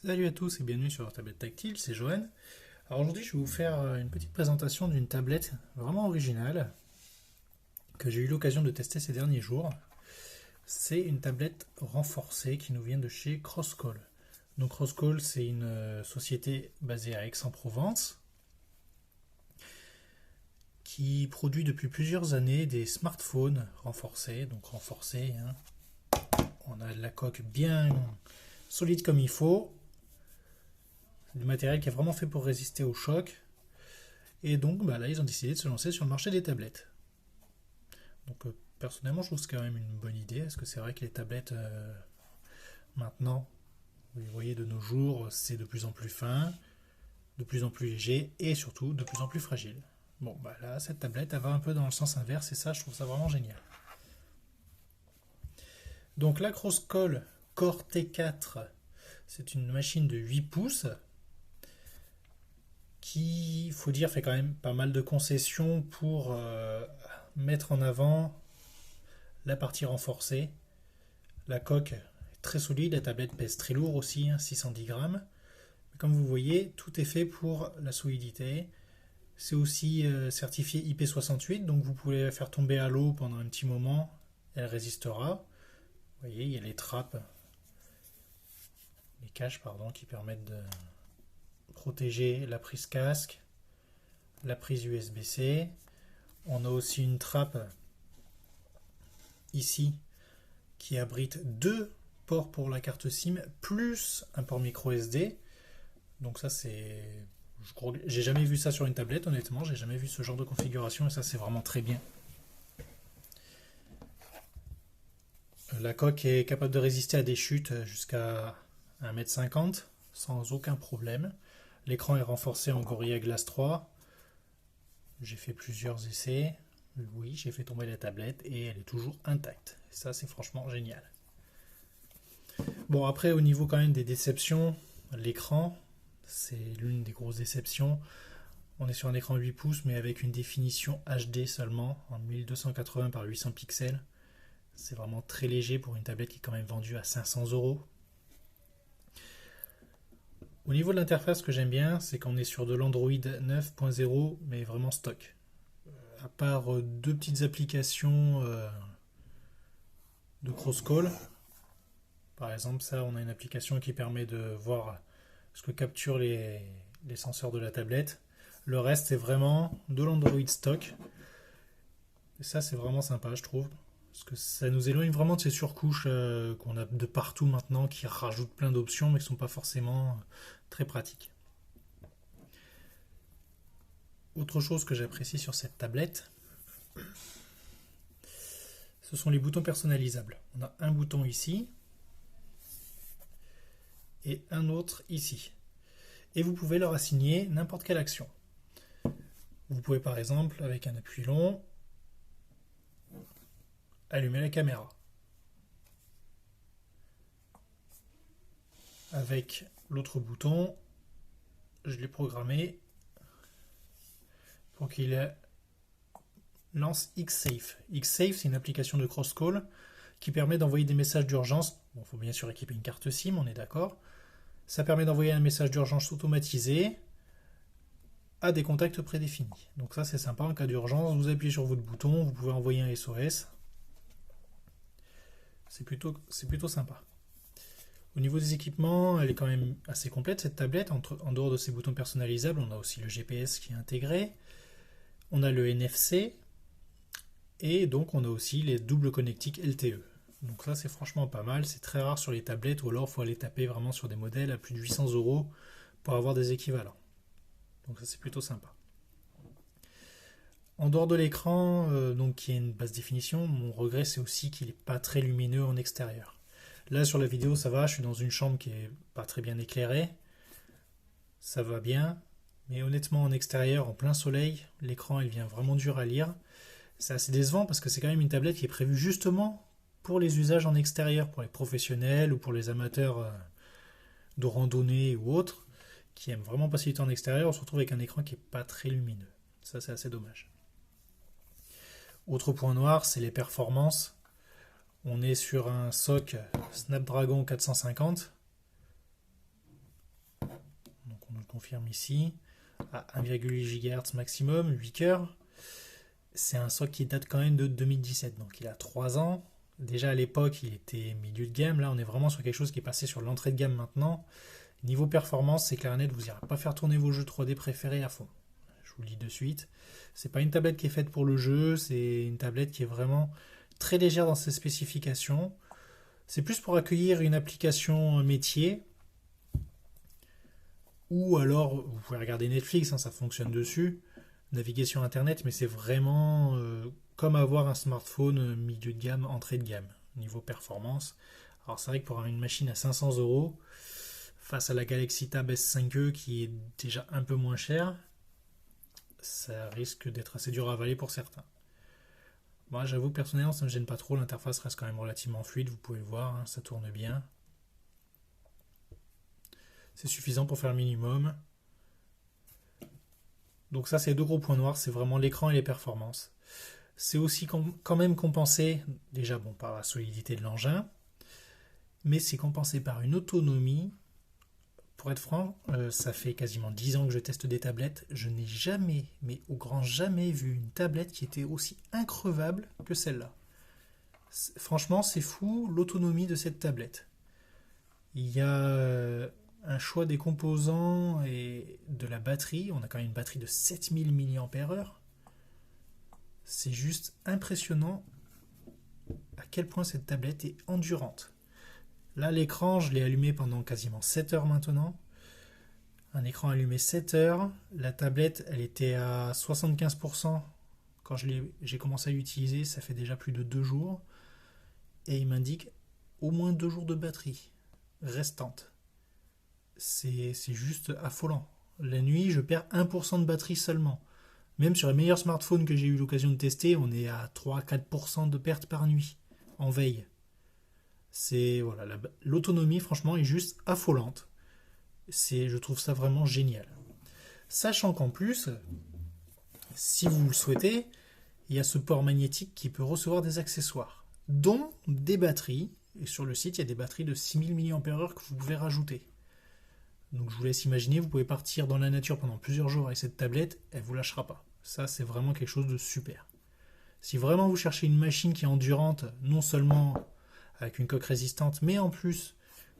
Salut à tous et bienvenue sur leur tablette tactile, c'est Johan. Alors aujourd'hui je vais vous faire une petite présentation d'une tablette vraiment originale que j'ai eu l'occasion de tester ces derniers jours. C'est une tablette renforcée qui nous vient de chez Crosscall. Donc Crosscall c'est une société basée à Aix-en-Provence qui produit depuis plusieurs années des smartphones renforcés. Donc renforcés, hein. On a la coque bien solide comme il faut. C'est du matériel qui est vraiment fait pour résister au choc. Et donc là, ils ont décidé de se lancer sur le marché des tablettes. Donc personnellement, je trouve que c'est quand même une bonne idée, parce que c'est vrai que les tablettes, maintenant, vous voyez de nos jours, c'est de plus en plus fin, de plus en plus léger, et surtout de plus en plus fragile. Bon, là, cette tablette, elle va un peu dans le sens inverse, et ça, je trouve ça vraiment génial. Donc la Crosscall Core T4, c'est une machine de 8 pouces, qui, il faut dire, fait quand même pas mal de concessions pour mettre en avant la partie renforcée. La coque est très solide, la tablette pèse très lourd aussi, 610 grammes. Comme vous voyez, tout est fait pour la solidité. C'est aussi certifié IP68, donc vous pouvez la faire tomber à l'eau pendant un petit moment, elle résistera. Vous voyez, il y a les trappes, les caches, pardon, qui permettent de protéger la prise casque, la prise USB-C. On a aussi une trappe ici qui abrite deux ports pour la carte SIM plus un port micro SD. Donc ça c'est... J'ai jamais vu ça sur une tablette, honnêtement, j'ai jamais vu ce genre de configuration et ça c'est vraiment très bien. La coque est capable de résister à des chutes jusqu'à 1,50 m sans aucun problème. L'écran est renforcé en Gorilla Glass 3. J'ai fait plusieurs essais. Oui, j'ai fait tomber la tablette et elle est toujours intacte. Et ça c'est franchement génial. Bon, après au niveau quand même des déceptions, l'écran, c'est l'une des grosses déceptions. On est sur un écran 8 pouces mais avec une définition HD seulement en 1280 par 800 pixels. C'est vraiment très léger pour une tablette qui est quand même vendue à 500 €. Au niveau de l'interface, ce que j'aime bien, c'est qu'on est sur de l'Android 9.0 mais vraiment stock. À part deux petites applications de Crosscall. Par exemple, ça, on a une application qui permet de voir ce que capturent les senseurs de la tablette. Le reste, c'est vraiment de l'Android stock. Et ça, c'est vraiment sympa, je trouve. Parce que ça nous éloigne vraiment de ces surcouches qu'on a de partout maintenant, qui rajoutent plein d'options, mais qui ne sont pas forcément très pratiques. Autre chose que j'apprécie sur cette tablette, ce sont les boutons personnalisables. On a un bouton ici, et un autre ici. Et vous pouvez leur assigner n'importe quelle action. Vous pouvez par exemple, avec un appui long, allumer la caméra. Avec l'autre bouton, je l'ai programmé pour qu'il lance X-Safe. X-Safe, c'est une application de Crosscall qui permet d'envoyer des messages d'urgence. Bon, il faut bien sûr équiper une carte SIM, on est d'accord. Ça permet d'envoyer un message d'urgence automatisé à des contacts prédéfinis. Donc ça c'est sympa, en cas d'urgence, vous appuyez sur votre bouton, vous pouvez envoyer un SOS. C'est plutôt sympa. Au niveau des équipements, elle est quand même assez complète cette tablette. En dehors de ces boutons personnalisables, on a aussi le GPS qui est intégré. On a le NFC. Et donc on a aussi les doubles connectiques LTE. Donc ça c'est franchement pas mal, c'est très rare sur les tablettes ou alors il faut aller taper vraiment sur des modèles à plus de 800 € pour avoir des équivalents. Donc ça c'est plutôt sympa. En dehors de l'écran, donc qui est une basse définition, mon regret c'est aussi qu'il n'est pas très lumineux en extérieur. Là sur la vidéo ça va, je suis dans une chambre qui est pas très bien éclairée, ça va bien, mais honnêtement en extérieur, en plein soleil, l'écran il vient vraiment dur à lire. C'est assez décevant parce que c'est quand même une tablette qui est prévue justement pour les usages en extérieur, pour les professionnels ou pour les amateurs de randonnée ou autres, qui aiment vraiment passer du temps en extérieur. On se retrouve avec un écran qui n'est pas très lumineux. Ça c'est assez dommage. Autre point noir, c'est les performances. On est sur un SoC Snapdragon 450 confirme ici, à 1,8 GHz maximum, 8 cœurs. C'est un SoC qui date quand même de 2017, donc il a 3 ans. Déjà à l'époque, il était milieu de gamme. Là, on est vraiment sur quelque chose qui est passé sur l'entrée de gamme maintenant. Niveau performance, c'est clair et net, vous n'irez pas faire tourner vos jeux 3D préférés à fond. Je vous le dis de suite. C'est pas une tablette qui est faite pour le jeu, c'est une tablette qui est vraiment très légère dans ses spécifications. C'est plus pour accueillir une application métier. Ou alors, vous pouvez regarder Netflix, hein, ça fonctionne dessus. Naviguer sur Internet, mais c'est vraiment comme avoir un smartphone milieu de gamme, entrée de gamme, niveau performance. Alors c'est vrai que pour une machine à 500 euros, face à la Galaxy Tab S5e qui est déjà un peu moins chère, ça risque d'être assez dur à avaler pour certains. Moi j'avoue personnellement ça ne me gêne pas trop, l'interface reste quand même relativement fluide, vous pouvez le voir, hein, ça tourne bien. C'est suffisant pour faire le minimum. Donc ça, c'est les deux gros points noirs, c'est vraiment l'écran et les performances. C'est aussi quand même compensé, déjà bon, par la solidité de l'engin, mais c'est compensé par une autonomie. Pour être franc, ça fait quasiment 10 ans que je teste des tablettes. Je n'ai jamais, mais au grand jamais, vu une tablette qui était aussi increvable que celle-là. Franchement, c'est fou l'autonomie de cette tablette. Il y a un choix des composants et de la batterie. On a quand même une batterie de 7000 mAh. C'est juste impressionnant à quel point cette tablette est endurante. Là, l'écran, je l'ai allumé pendant quasiment 7 heures maintenant. Un écran allumé 7 heures. La tablette, elle était à 75% quand j'ai commencé à l'utiliser. Ça fait déjà plus de 2 jours. Et il m'indique au moins 2 jours de batterie restante. C'est juste affolant. La nuit, je perds 1% de batterie seulement. Même sur les meilleurs smartphones que j'ai eu l'occasion de tester, on est à 3-4% de perte par nuit en veille. Voilà, l'autonomie, franchement, est juste affolante. Je trouve ça vraiment génial. Sachant qu'en plus, si vous le souhaitez, il y a ce port magnétique qui peut recevoir des accessoires, dont des batteries. Et sur le site, il y a des batteries de 6000 mAh que vous pouvez rajouter. Donc je vous laisse imaginer, vous pouvez partir dans la nature pendant plusieurs jours avec cette tablette, elle ne vous lâchera pas. Ça, c'est vraiment quelque chose de super. Si vraiment vous cherchez une machine qui est endurante, non seulement avec une coque résistante, mais en plus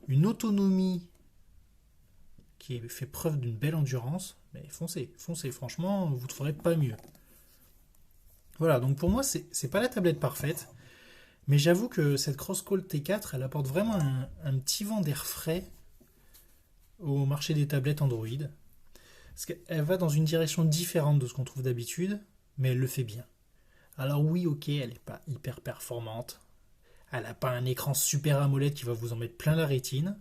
une autonomie qui fait preuve d'une belle endurance, mais foncez, franchement, vous ne trouverez pas mieux. Voilà, donc pour moi, c'est pas la tablette parfaite, mais j'avoue que cette Crosscall T4, elle apporte vraiment un petit vent d'air frais au marché des tablettes Android. Parce qu'elle va dans une direction différente de ce qu'on trouve d'habitude, mais elle le fait bien. Alors oui, ok, elle n'est pas hyper performante. Elle n'a pas un écran super AMOLED qui va vous en mettre plein la rétine.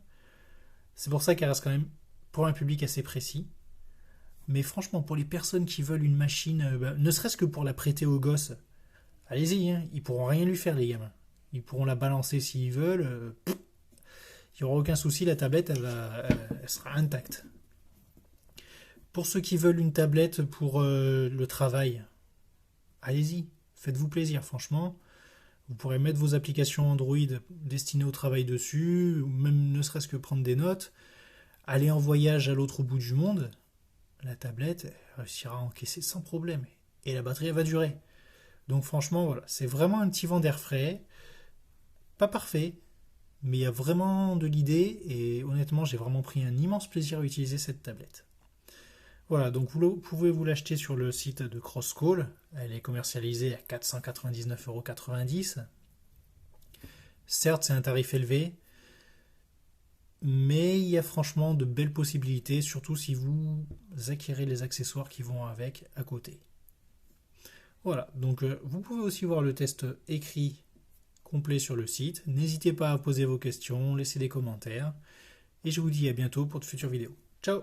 C'est pour ça qu'elle reste quand même pour un public assez précis. Mais franchement, pour les personnes qui veulent une machine, ne serait-ce que pour la prêter aux gosses, allez-y, hein, ils pourront rien lui faire les gamins. Ils pourront la balancer s'ils veulent. Il n'y aura aucun souci, la tablette, elle sera intacte. Pour ceux qui veulent une tablette pour le travail, allez-y, faites-vous plaisir, franchement. Vous pourrez mettre vos applications Android destinées au travail dessus, ou même ne serait-ce que prendre des notes. Aller en voyage à l'autre bout du monde, la tablette elle réussira à encaisser sans problème. Et la batterie, elle va durer. Donc franchement, voilà, c'est vraiment un petit vent d'air frais. Pas parfait, mais il y a vraiment de l'idée et honnêtement j'ai vraiment pris un immense plaisir à utiliser cette tablette. Voilà, donc vous pouvez vous l'acheter sur le site de Crosscall, elle est commercialisée à 499,90 €. Certes c'est un tarif élevé, mais il y a franchement de belles possibilités, surtout si vous acquérez les accessoires qui vont avec à côté. Voilà, donc vous pouvez aussi voir le test écrit complet sur le site. N'hésitez pas à poser vos questions, laisser des commentaires. Et je vous dis à bientôt pour de futures vidéos. Ciao!